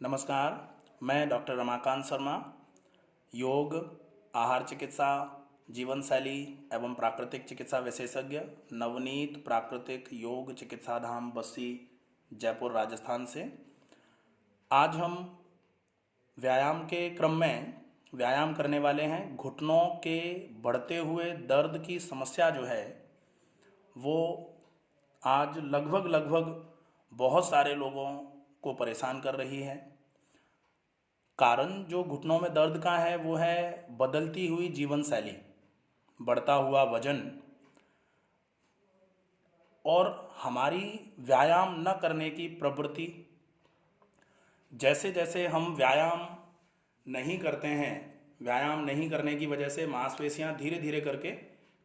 नमस्कार, मैं डॉक्टर रमाकांत शर्मा, योग, आहार चिकित्सा, जीवन शैली एवं प्राकृतिक चिकित्सा विशेषज्ञ, नवनीत प्राकृतिक योग चिकित्सा धाम बस्सी, जयपुर, राजस्थान से। आज हम व्यायाम के क्रम में व्यायाम करने वाले हैं। घुटनों के बढ़ते हुए दर्द की समस्या जो है वो आज लगभग बहुत सारे लोगों को परेशान कर रही है। कारण जो घुटनों में दर्द का है वो है बदलती हुई जीवन शैली, बढ़ता हुआ वजन और हमारी व्यायाम न करने की प्रवृत्ति। जैसे जैसे हम व्यायाम नहीं करते हैं, व्यायाम नहीं करने की वजह से मांसपेशियां धीरे धीरे करके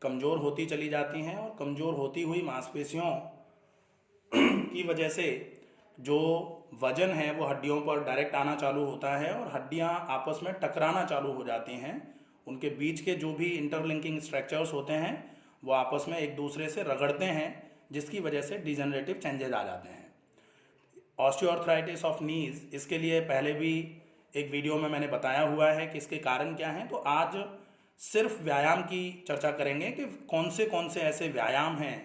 कमज़ोर होती चली जाती हैं और कमज़ोर होती हुई मांसपेशियों की वजह से जो वजन है वो हड्डियों पर डायरेक्ट आना चालू होता है और हड्डियां आपस में टकराना चालू हो जाती हैं। उनके बीच के जो भी इंटरलिंकिंग स्ट्रक्चर्स होते हैं वो आपस में एक दूसरे से रगड़ते हैं, जिसकी वजह से डिजेनरेटिव चेंजेज आ जाते हैं। ऑस्टियोआर्थराइटिस ऑफ नीज, इसके लिए पहले भी एक वीडियो में मैंने बताया हुआ है कि इसके कारण क्या हैं। तो आज सिर्फ व्यायाम की चर्चा करेंगे कि कौन से ऐसे व्यायाम हैं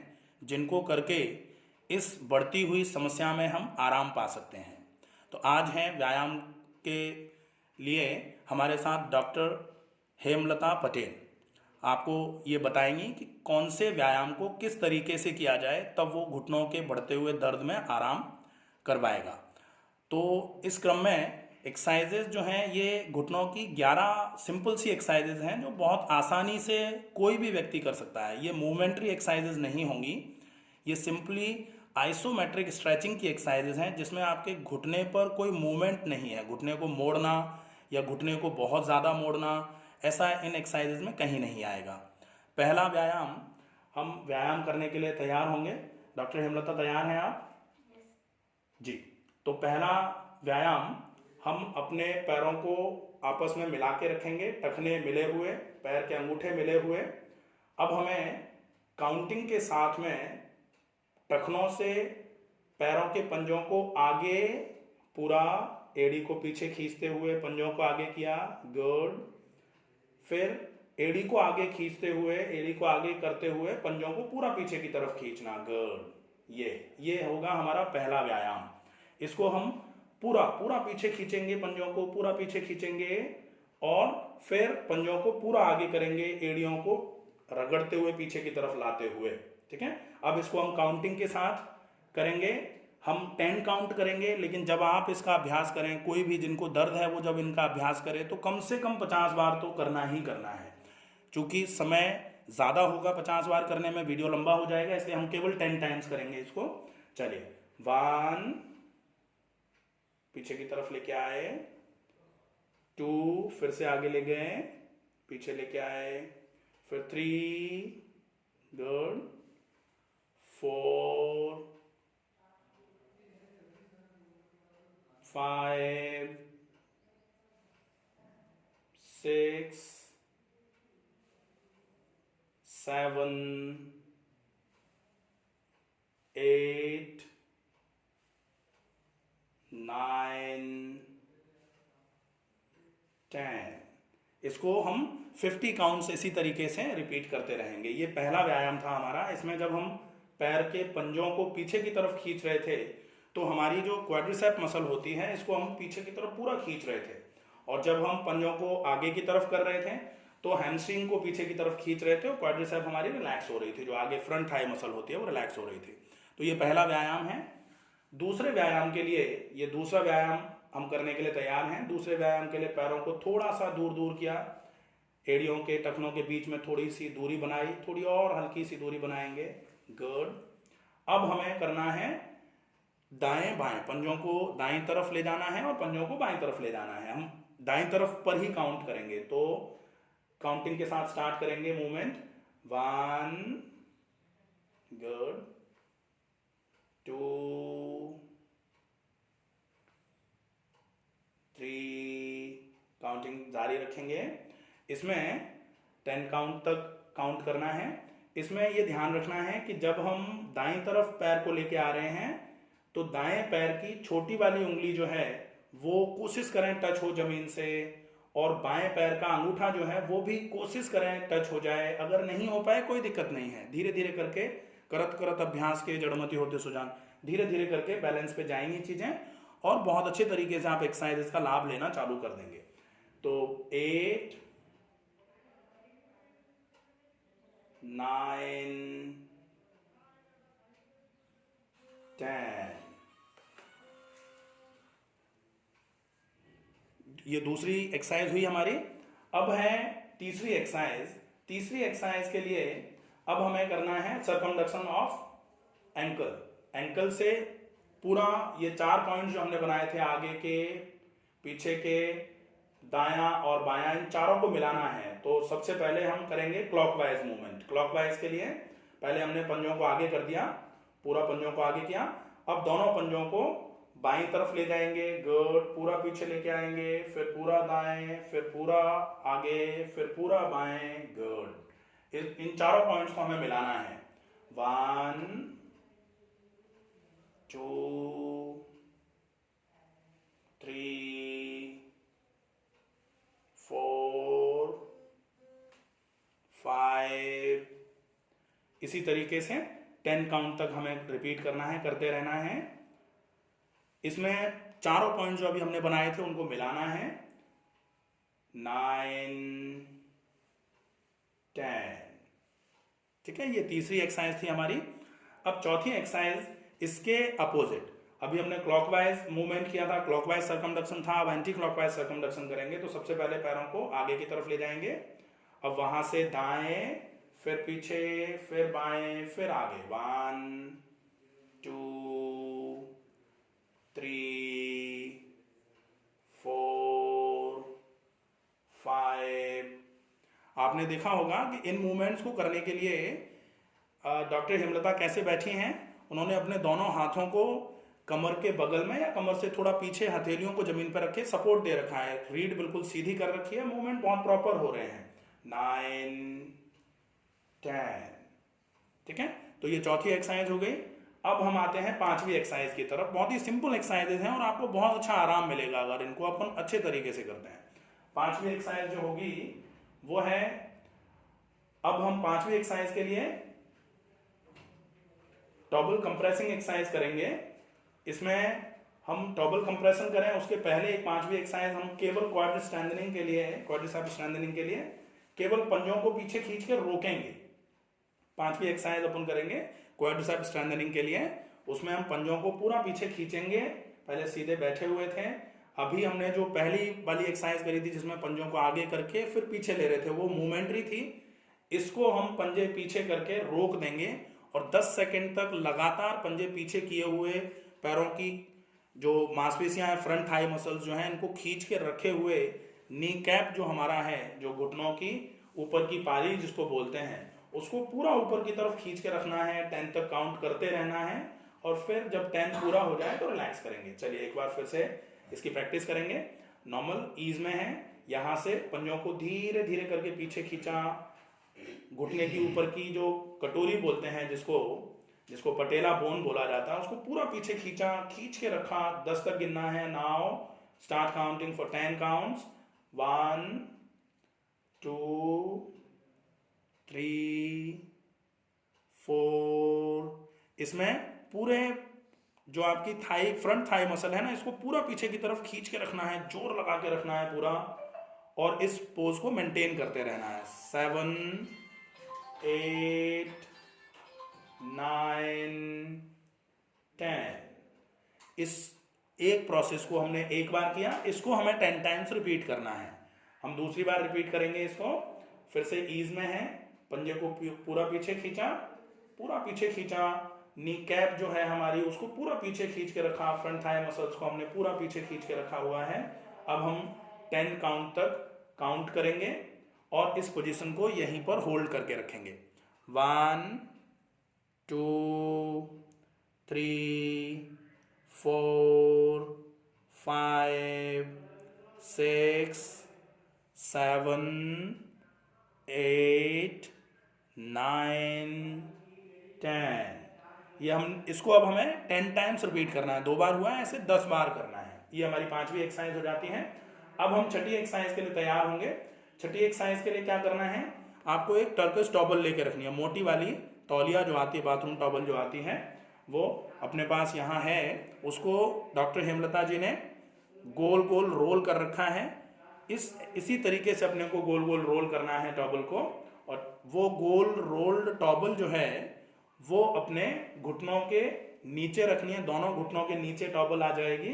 जिनको करके इस बढ़ती हुई समस्या में हम आराम पा सकते हैं। तो आज हैं व्यायाम के लिए हमारे साथ डॉक्टर हेमलता पटेल। आपको ये बताएंगी कि कौन से व्यायाम को किस तरीके से किया जाए तब वो घुटनों के बढ़ते हुए दर्द में आराम करवाएगा। तो इस क्रम में एक्सरसाइजेज जो हैं ये घुटनों की 11 सिंपल सी एक्सरसाइजेज हैं जो बहुत आसानी से कोई भी व्यक्ति कर सकता है। ये मूवमेंट्री एक्सरसाइजेज नहीं होंगी, ये सिंपली आइसोमेट्रिक स्ट्रेचिंग की एक्सरसाइजेज हैं जिसमें आपके घुटने पर कोई मूवमेंट नहीं है। घुटने को मोड़ना या घुटने को बहुत ज़्यादा मोड़ना, ऐसा इन एक्सरसाइजेज में कहीं नहीं आएगा। पहला व्यायाम, हम व्यायाम करने के लिए तैयार होंगे। डॉक्टर हेमलता, तैयार हैं आप? जी। तो पहला व्यायाम, हम अपने पैरों को आपस में मिला के रखेंगे, टखने मिले हुए, पैर के अंगूठे मिले हुए। अब हमें काउंटिंग के साथ में टखनों से पैरों के पंजों को आगे, पूरा एड़ी को पीछे खींचते हुए पंजों को आगे किया, गुड। फिर एड़ी को आगे खींचते हुए, एड़ी को आगे करते हुए पंजों को पूरा पीछे की तरफ खींचना, गुड। ये होगा हमारा पहला व्यायाम। इसको हम पूरा पीछे खींचेंगे, पंजों को पूरा पीछे खींचेंगे और फिर पंजों को पूरा आगे करेंगे, एड़ियों को रगड़ते हुए पीछे की तरफ लाते हुए। ठीक है। अब इसको हम काउंटिंग के साथ करेंगे। हम 10 काउंट करेंगे, लेकिन जब आप इसका अभ्यास करें, कोई भी जिनको दर्द है वो जब इनका अभ्यास करें तो कम से कम 50 बार तो करना ही करना है। चूंकि समय ज़्यादा होगा 50 बार करने में, वीडियो लंबा हो जाएगा, इसलिए हम केवल 10 टाइम्स करेंगे इसको। चलिए, 1, पीछे की तरफ लेके आए, 2, फिर से आगे ले गए, पीछे लेके आए, फिर 3, गुड, 4, 5, 6, 7, 8, 9, 10। इसको हम 50 काउंट्स इसी तरीके से रिपीट करते रहेंगे। ये पहला व्यायाम था हमारा। इसमें जब हम पैर के पंजों को पीछे की तरफ खींच रहे थे तो हमारी जो क्वाड्रिसेप मसल होती है इसको हम पीछे की तरफ पूरा खींच रहे थे, और जब हम पंजों को आगे की तरफ कर रहे थे तो हैमस्ट्रिंग को पीछे की तरफ खींच रहे थे और क्वाड्रिसेप हमारी रिलैक्स हो रही थी, जो आगे फ्रंट थाई मसल होती है वो रिलैक्स हो रही थी। तो ये पहला व्यायाम है। दूसरे व्यायाम के लिए, ये दूसरा व्यायाम हम करने के लिए तैयार हैं। दूसरे व्यायाम के लिए पैरों को थोड़ा सा दूर किया, एड़ियों के टखनों के बीच में थोड़ी सी दूरी बनाई, थोड़ी और हल्की सी दूरी बनाएंगे, गुड। अब हमें करना है दाएं बाएं, पंजों को दाएं तरफ ले जाना है और पंजों को बाएं तरफ ले जाना है। हम दाएं तरफ पर ही काउंट करेंगे, तो काउंटिंग के साथ स्टार्ट करेंगे मूवमेंट। 1, गुड, 2, 3, काउंटिंग जारी रखेंगे। इसमें 10 काउंट तक काउंट करना है। इसमें यह ध्यान रखना है कि जब हम दाईं तरफ पैर को लेके आ रहे हैं तो दाएं पैर की छोटी वाली उंगली जो है वो कोशिश करें टच हो जमीन से, और बाएं पैर का अंगूठा जो है वो भी कोशिश करें टच हो जाए। अगर नहीं हो पाए कोई दिक्कत नहीं है, धीरे धीरे करके करत करत अभ्यास के जड़मति होते सुजान, धीरे धीरे करके बैलेंस पे जाएंगी चीजें, और बहुत अच्छे तरीके से आप एक्सरसाइज का लाभ लेना चालू कर देंगे। तो 8 9 10, ये दूसरी एक्सरसाइज हुई हमारी। अब है तीसरी एक्सरसाइज। तीसरी एक्सरसाइज के लिए अब हमें करना है सर्कमडक्शन ऑफ एंकल। एंकल से पूरा ये 4 पॉइंट्स जो हमने बनाए थे, आगे के, पीछे के, दायां और बायां, इन चारों को मिलाना है। तो सबसे पहले हम करेंगे क्लॉकवाइज मूवमेंट। क्लॉकवाइज के लिए पहले हमने पंजों को आगे कर दिया, पूरा पंजों को आगे किया। अब दोनों पंजों को बाईं तरफ ले जाएंगे, गुड, पूरा पीछे लेके आएंगे, फिर पूरा दाएं, फिर पूरा आगे, फिर पूरा बाएं, गुड। इन चारों पॉइंट्स को हमें मिलाना है। 1 2 3 4 5, इसी तरीके से 10 काउंट तक हमें रिपीट करना है, करते रहना है। इसमें चारों पॉइंट जो अभी हमने बनाए थे उनको मिलाना है। 9 10, ठीक है, ये तीसरी एक्सरसाइज थी हमारी। अब चौथी एक्सरसाइज इसके अपोजिट। अभी हमने क्लॉकवाइज मूवमेंट किया था, क्लॉकवाइज सर्कमडक्शन था, अब एंटी क्लॉकवाइज सर्कमडक्शन करेंगे। तो सबसे पहले पैरों को आगे की तरफ ले जाएंगे, अब वहां से दाएं, फिर पीछे, फिर बाएं, फिर आगे। 1 2 3 4 5। आपने देखा होगा कि इन मूवमेंट्स को करने के लिए डॉक्टर हेमलता कैसे बैठी हैं। उन्होंने अपने दोनों हाथों को कमर के बगल में या कमर से थोड़ा पीछे हथेलियों को जमीन पर रखे सपोर्ट दे रखा है, रीढ़ बिल्कुल सीधी कर रखी है, मूवमेंट बहुत प्रॉपर हो रहे हैं। 9 10, ठीक है। तो ये चौथी एक्सरसाइज हो गई। अब हम आते हैं पांचवी एक्सरसाइज की तरफ। बहुत ही सिंपल एक्सरसाइजेज हैं और आपको बहुत अच्छा आराम मिलेगा अगर इनको अपन अच्छे तरीके से करते हैं। पांचवी एक्सरसाइज जो होगी वो है, अब हम पांचवी एक्सरसाइज के लिए डबल कंप्रेसिंग एक्सरसाइज करेंगे। इसमें हम डबल कंप्रेशन करें उसके पहले एक पांचवी एक्सरसाइज हम केवल क्वाड स्ट्रेंथनिंग के लिए, क्वाड्रिसेप्स स्ट्रेंथनिंग के लिए केवल पंजों को पीछे खींच के रोकेंगे। पांचवी एक्सरसाइज अपन करेंगे क्वाड्रिसेप्स स्ट्रेंथनिंग के लिए, उसमें हम पंजों को पूरा पीछे खींचेंगे। पहले सीधे बैठे हुए थे, अभी हमने जो पहली वाली एक्सरसाइज करी थी जिसमें पंजों को आगे करके फिर पीछे ले रहे थे, वो मूवमेंट्री थी। इसको हम पंजे पीछे करके रोक देंगे और 10 सेकंड तक लगातार पंजे पीछे किए हुए पैरों की जो मांसपेशियां हैं, फ्रंट थाई मसल्स जो हैं, इनको खींच के रखे हुए, नी कैप जो हमारा है, जो घुटनों की ऊपर की पारी जिसको बोलते हैं, उसको पूरा ऊपर की तरफ खींच के रखना है। 10 तक काउंट करते रहना है और फिर जब 10 पूरा हो जाए तो रिलैक्स करेंगे। चलिए एक बार फिर से इसकी प्रैक्टिस करेंगे। नॉर्मल ईज में है, यहां से पंजों को धीरे धीरे करके पीछे खींचा, घुटने की ऊपर की जो कटोरी बोलते हैं, जिसको पटेला बोन बोला जाता है, उसको पूरा पीछे खींचा, खींच के रखा। 10 तक गिनना है। Now start counting for 10 counts. 1 2 3 4। इसमें पूरे जो आपकी थाई, फ्रंट थाई मसल है ना, इसको पूरा पीछे की तरफ खींच के रखना है, जोर लगा के रखना है पूरा, और इस पोज को मेंटेन करते रहना है। 7 8 9 10। इस एक प्रोसेस को हमने एक बार किया, इसको हमें 10 टाइम्स रिपीट करना है। हम दूसरी बार रिपीट करेंगे इसको। फिर से ईज में है, पंजे को पूरा पीछे खींचा, पूरा पीछे खींचा, नी कैप जो है हमारी उसको पूरा पीछे खींच के रखा, फ्रंट थाई मसल्स को हमने पूरा पीछे खींच के रखा हुआ है। अब हम 10 काउंट तक काउंट करेंगे और इस पोजीशन को यहीं पर होल्ड करके रखेंगे। 1 2 3 4 5 6 7 8 9 10। ये हम इसको अब हमें 10 टाइम्स रिपीट करना है। 2 बार हुआ है, ऐसे 10 बार करना है। ये हमारी 5वीं एक्सरसाइज हो जाती है। अब हम छठी एक्सरसाइज के लिए तैयार होंगे। छठी एक्सरसाइज के लिए क्या करना है, आपको एक टर्किश टॉवल लेके रखनी है, मोटी वाली तौलिया जो आती है, बाथरूम टॉवल जो आती है वो अपने पास यहाँ है। उसको डॉक्टर हेमलता जी ने गोल गोल रोल कर रखा है। इसी तरीके से अपने को गोल गोल रोल करना है टॉवल को, और वो गोल रोल्ड टॉवल जो है वो अपने घुटनों के नीचे रखनी है, दोनों घुटनों के नीचे टॉवल आ जाएगी।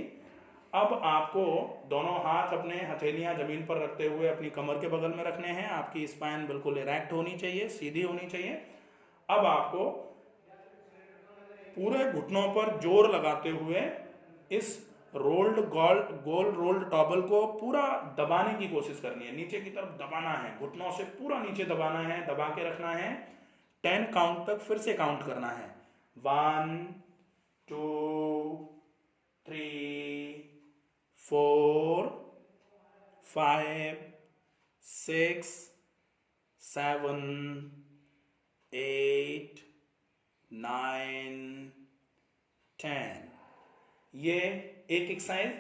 अब आपको दोनों हाथ अपने हथेलियां जमीन पर रखते हुए अपनी कमर के बगल में रखने हैं। आपकी स्पाइन बिल्कुल इरेक्ट होनी चाहिए, सीधी होनी चाहिए। अब आपको पूरे घुटनों पर जोर लगाते हुए इस गोल रोल्ड टॉवल को पूरा दबाने की कोशिश करनी है, नीचे की तरफ दबाना है, घुटनों से पूरा नीचे दबाना है, दबा के रखना है। 10 काउंट तक फिर से काउंट करना है। 1 2 3 4 5 6 7 8 9 10। ये एक एक्सरसाइज।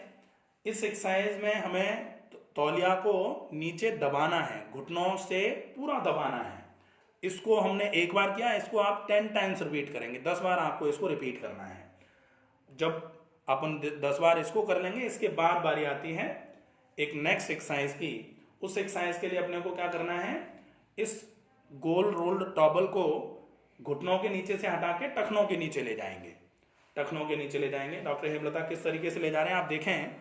इस एक्सरसाइज में हमें तौलिया को नीचे दबाना है, घुटनों से पूरा दबाना है। इसको हमने एक बार किया, इसको आप 10 टाइम्स रिपीट करेंगे, 10 बार आपको इसको रिपीट करना है। जब अपन 10 बार इसको कर लेंगे, इसके बाद बारी आती है एक नेक्स्ट एक्सरसाइज की। उस एक्सरसाइज के लिए अपने को क्या करना है, इस गोल रोल्ड टॉवल को घुटनों के नीचे से हटा के टखनों के नीचे ले जाएंगे, टखनों के नीचे ले जाएंगे। डॉक्टर हेमलता किस तरीके से ले जा रहे हैं आप देखें।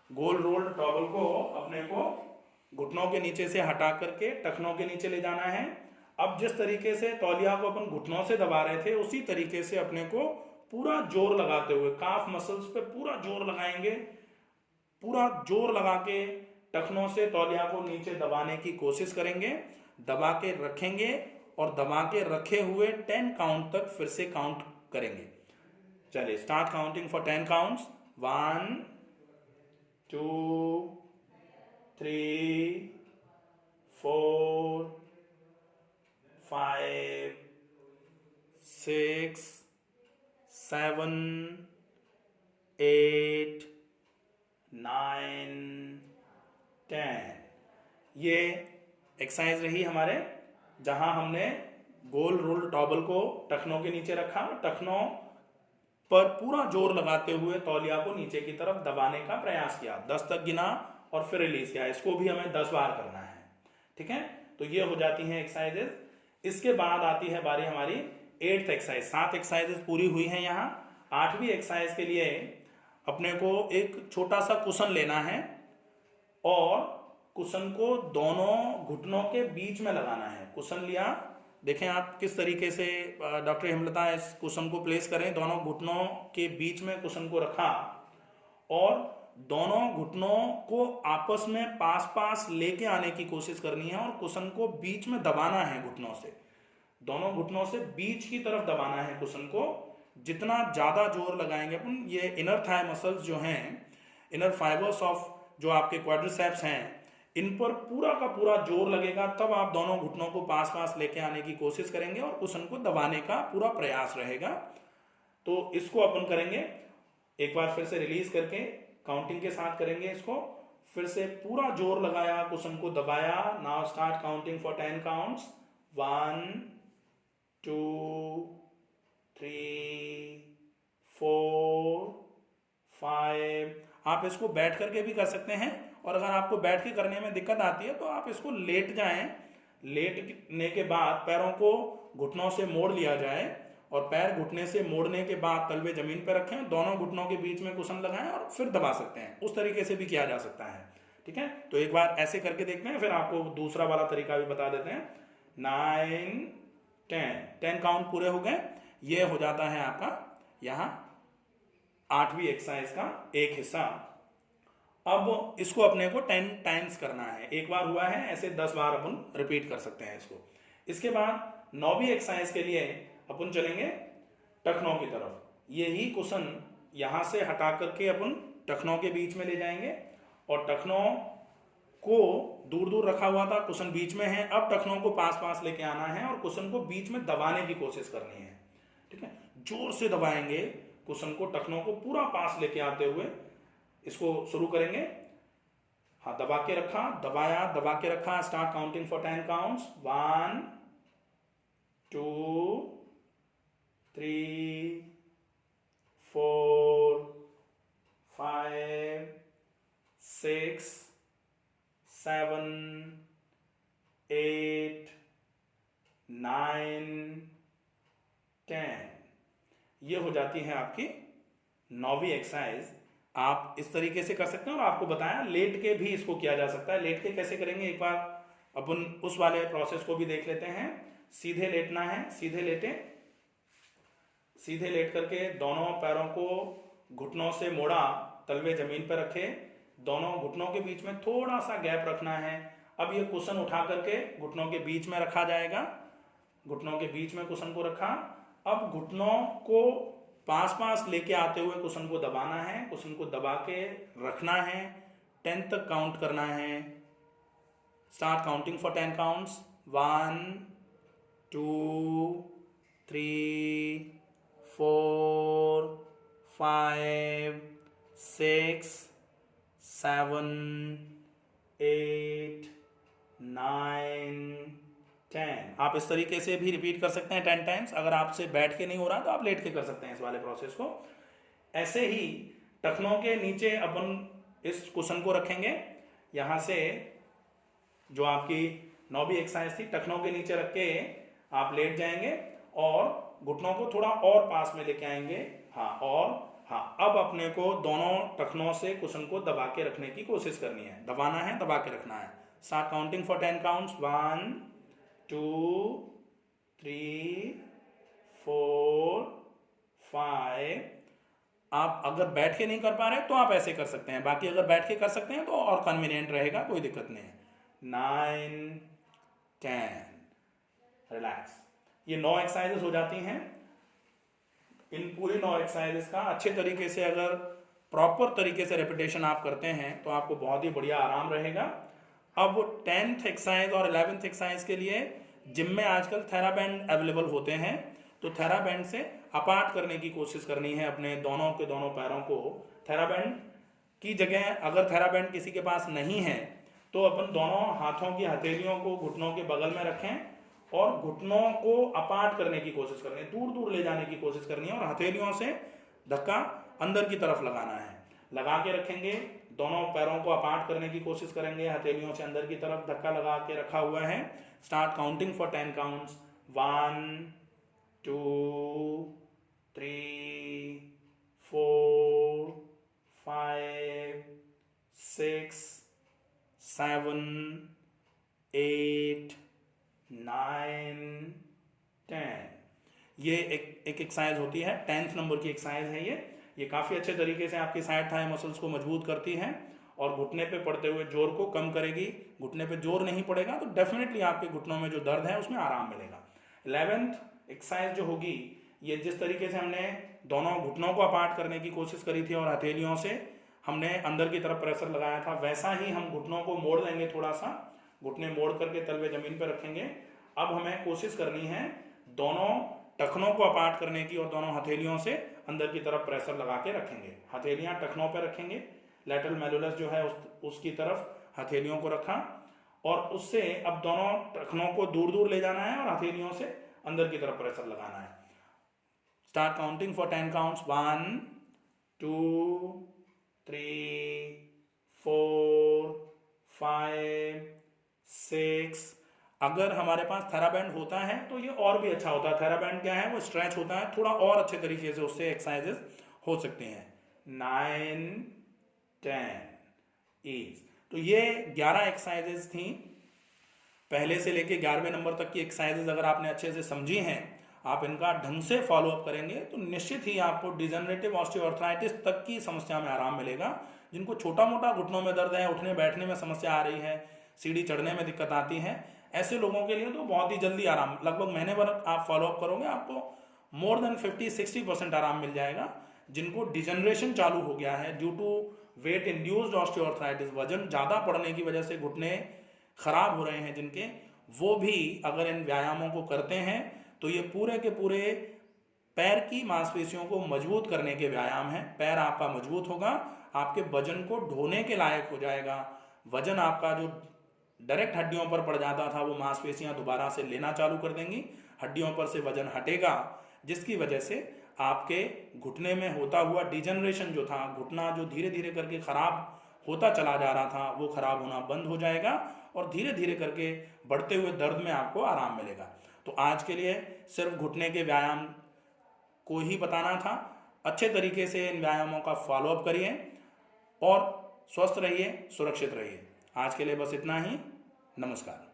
गोल रोल्ड टॉवल को अपने को घुटनों के नीचे से हटा करके टखनों के नीचे ले जाना है। अब जिस तरीके से तौलिया को अपन घुटनों से दबा रहे थे, उसी तरीके से अपने को पूरा जोर लगाते हुए काफ मसल्स पे पूरा जोर लगाएंगे, पूरा जोर लगा के टखनों से तौलिया को नीचे दबाने की कोशिश करेंगे, दबा के रखेंगे और दबा के रखे हुए 10 काउंट तक फिर से काउंट करेंगे। चलिए स्टार्ट काउंटिंग फॉर 10 काउंट्स। 1 2 3 4 5 6 7 8 9 10। ये एक्सरसाइज रही हमारे, जहां हमने गोल रोल्ड टॉवल को टखनों के नीचे रखा, टखनों पर पूरा जोर लगाते हुए तौलिया को नीचे की तरफ दबाने का प्रयास किया, 10 तक गिना और फिर रिलीज किया। इसको भी हमें 10 बार करना है, ठीक है। तो ये हो जाती हैं एक्सरसाइजेस। इसके बाद आती है बारी हमारी 8th एक्सरसाइज। 7 एक्सरसाइजेस पूरी हुई हैं यहाँ। 8वीं एक्सरसाइज के लिए अपने को एक छोटा सा कुशन लेना है और कुशन को दोनों घुटनों के बीच में लगाना है। कुशन लिया, देखें आप किस तरीके से डॉक्टर हेमलता इस कुशन को प्लेस करें। दोनों घुटनों के बीच में कुशन को रखा और दोनों घुटनों को आपस में पास पास लेके आने की कोशिश करनी है और कुशन को बीच में दबाना है घुटनों से, दोनों घुटनों से बीच की तरफ दबाना है कुशन को। जितना ज्यादा जोर लगाएंगे अपन, ये इनर थाई मसल्स जो हैं, इनर फाइबर्स ऑफ जो आपके क्वाड्रिसेप्स हैं, इन पर पूरा का पूरा जोर लगेगा, तब आप दोनों घुटनों को पास पास लेके आने की कोशिश करेंगे और कुशन को दबाने का पूरा प्रयास रहेगा। तो इसको अपन करेंगे एक बार फिर से रिलीज करके काउंटिंग के साथ करेंगे इसको। फिर से पूरा जोर लगाया, कुशन को दबाया। Now start counting for 10 counts. 1 2 3 4 5। आप इसको बैठ करके भी कर सकते हैं, और अगर आपको बैठ के करने में दिक्कत आती है तो आप इसको लेट जाएं। लेटने के बाद पैरों को घुटनों से मोड़ लिया जाए और पैर घुटने से मोड़ने के बाद तलवे जमीन पर रखें, दोनों घुटनों के बीच में कुशन लगाएं और फिर दबा सकते हैं। उस तरीके से भी किया जा सकता है, ठीक है। तो एक बार ऐसे करके देखते हैं, फिर आपको दूसरा वाला तरीका भी बता देते हैं। 9 10 काउंट पूरे हो गए। ये हो जाता है आपका यहाँ 8वीं एक्सरसाइज का एक हिस्सा। अब इसको अपने को 10 टाइम्स करना है। एक बार हुआ है, ऐसे 10 बार अपन रिपीट कर सकते हैं इसको। इसके बाद 9वीं एक्सरसाइज के लिए अपन चलेंगे टखनों की तरफ। यही कुशन यहां से हटा करके अपन टखनों के बीच में ले जाएंगे और टखनों को दूर दूर रखा हुआ था, कुशन बीच में है। अब टखनों को पास पास लेके आना है और कुशन को बीच में दबाने की कोशिश करनी है, ठीक है। जोर से दबाएंगे कुशन को, टखनों को पूरा पास लेके आते हुए इसको शुरू करेंगे। हाँ, दबा के रखा, दबाया, दबा के रखा। Start counting for 10 counts. 1 2 3 4 5 6 7 8 9 10। ये हो जाती है आपकी 9वीं एक्सरसाइज। आप इस तरीके से कर सकते हैं और आपको बताया लेट के भी इसको किया जा सकता है। लेट के कैसे करेंगे, एक बार अपन उस वाले प्रोसेस को भी देख लेते हैं। सीधे लेटना है, सीधे लेटे, सीधे लेट करके दोनों पैरों को घुटनों से मोड़ा, तलवे जमीन पर रखे, दोनों घुटनों के बीच में थोड़ा सा गैप रखना है। अब ये कुशन उठा करके घुटनों के बीच में रखा जाएगा, घुटनों के बीच में कुशन को रखा। अब घुटनों को पास पास लेके आते हुए कुशन को दबाना है, कुशन को दबा के रखना है, 10 तक काउंट करना है। Start counting for 10 counts. 1 2 3 4 5 6 7 8 9 10। आप इस तरीके से भी रिपीट कर सकते हैं 10 टाइम्स। अगर आपसे बैठ के नहीं हो रहा तो आप लेट के कर सकते हैं इस वाले प्रोसेस को। ऐसे ही टखनों के नीचे अपन इस कुशन को रखेंगे। यहाँ से जो आपकी 9वीं एक्सरसाइज थी, टखनों के नीचे रख के आप लेट जाएंगे और घुटनों को थोड़ा और पास में लेके आएंगे। हाँ, और हाँ, अब अपने को दोनों टखनों से कुशन को दबा के रखने की कोशिश करनी है। दबाना है, दबा के रखना है। Start counting for 10 counts. 1 2 3 4 5। आप अगर बैठ के नहीं कर पा रहे तो आप ऐसे कर सकते हैं, बाकी अगर बैठ के कर सकते हैं तो और कन्वीनियंट रहेगा, कोई दिक्कत नहीं है। 9 10। रिलैक्स। ये 9 एक्सरसाइजेस हो जाती हैं। इन पूरी 9 एक्सरसाइजेस का अच्छे तरीके से अगर प्रॉपर तरीके से रेपिटेशन आप करते हैं तो आपको बहुत ही बढ़िया आराम रहेगा। अब 10th एक्सरसाइज और 11th एक्सरसाइज के लिए जिम में आजकल थेराबैंड अवेलेबल होते हैं, तो थेराबैंड से अपार्ट करने की कोशिश करनी है अपने दोनों के दोनों पैरों को। थेराबैंड की जगह अगर थेराबैंड किसी के पास नहीं है तो अपन दोनों हाथों की हथेलियों को घुटनों के बगल में रखें और घुटनों को अपार्ट करने की कोशिश करनी है, दूर दूर ले जाने की कोशिश करनी है और हथेलियों से धक्का अंदर की तरफ लगाना है। लगा के रखेंगे, दोनों पैरों को अपार्ट करने की कोशिश करेंगे, हथेलियों से अंदर की तरफ धक्का लगा के रखा हुआ है। Start counting for 10 counts. 1 2 3 4 5 6 7 8 9 10। ये एक एक्सरसाइज होती है, 10th नंबर की एक्सरसाइज है ये काफ़ी अच्छे तरीके से आपकी साइड थाई मसल्स को मजबूत करती है और घुटने पे पड़ते हुए जोर को कम करेगी। घुटने पे जोर नहीं पड़ेगा तो डेफिनेटली आपके घुटनों में जो दर्द है उसमें आराम मिलेगा। 11th एक्सरसाइज जो होगी, ये जिस तरीके से हमने दोनों घुटनों को अपार्ट करने की कोशिश करी थी और हथेलियों से हमने अंदर की तरफ प्रेशर लगाया था, वैसा ही हम घुटनों को मोड़ देंगे, थोड़ा सा घुटने मोड़ करके तलवे जमीन पर रखेंगे। अब हमें कोशिश करनी है दोनों टखनों को अपार्ट करने की और दोनों हथेलियों से अंदर की तरफ प्रेशर लगा के रखेंगे। हथेलियां टखनों पर रखेंगे, लैटरल मेडुलस जो है उसकी तरफ हथेलियों को रखा और उससे अब दोनों टखनों को दूर दूर ले जाना है और हथेलियों से अंदर की तरफ प्रेशर लगाना है। Start counting for 10 counts. 1 2 3 4 5 6। अगर हमारे पास थेराबैंड होता है तो ये और भी अच्छा होता है। थेराबैंड क्या है, वो स्ट्रेच होता है, थोड़ा और अच्छे तरीके से उससे एक्सरसाइजेस हो सकते हैं। 9 10 इज। तो ये 11 एक्सरसाइजेस थी, पहले से लेके 11वें नंबर तक की एक्सरसाइजेस अगर आपने अच्छे से समझी हैं, आप इनका ढंग से फॉलो अप करेंगे तो निश्चित ही आपको डिजेनरेटिव ऑस्टियोआर्थराइटिस तक की समस्या में आराम मिलेगा। जिनको छोटा मोटा घुटनों में दर्द है, उठने बैठने में समस्या आ रही है, सीढ़ी चढ़ने में दिक्कत आती है, ऐसे लोगों के लिए तो बहुत ही जल्दी आराम, लगभग महीने भर आप फॉलो अप करोगे आपको मोर देन 50-60% आराम मिल जाएगा। जिनको डिजेनरेशन चालू हो गया है due to weight induced osteoarthritis, वजन ज़्यादा पड़ने की वजह से घुटने खराब हो रहे हैं जिनके, वो भी अगर इन व्यायामों को करते हैं तो ये पूरे के पूरे पैर की मांसपेशियों को मजबूत करने के व्यायाम हैं। पैर आपका मजबूत होगा, आपके वजन को ढोने के लायक हो जाएगा। वजन आपका जो डायरेक्ट हड्डियों पर पड़ जाता था वो मांसपेशियां दोबारा से लेना चालू कर देंगी, हड्डियों पर से वजन हटेगा, जिसकी वजह से आपके घुटने में होता हुआ डिजनरेशन जो था, घुटना जो धीरे धीरे करके खराब होता चला जा रहा था वो खराब होना बंद हो जाएगा और धीरे धीरे करके बढ़ते हुए दर्द में आपको आराम मिलेगा। तो आज के लिए सिर्फ घुटने के व्यायाम को ही बताना था। अच्छे तरीके से इन व्यायामों का फॉलोअप करिए और स्वस्थ रहिए, सुरक्षित रहिए। आज के लिए बस इतना ही। नमस्कार।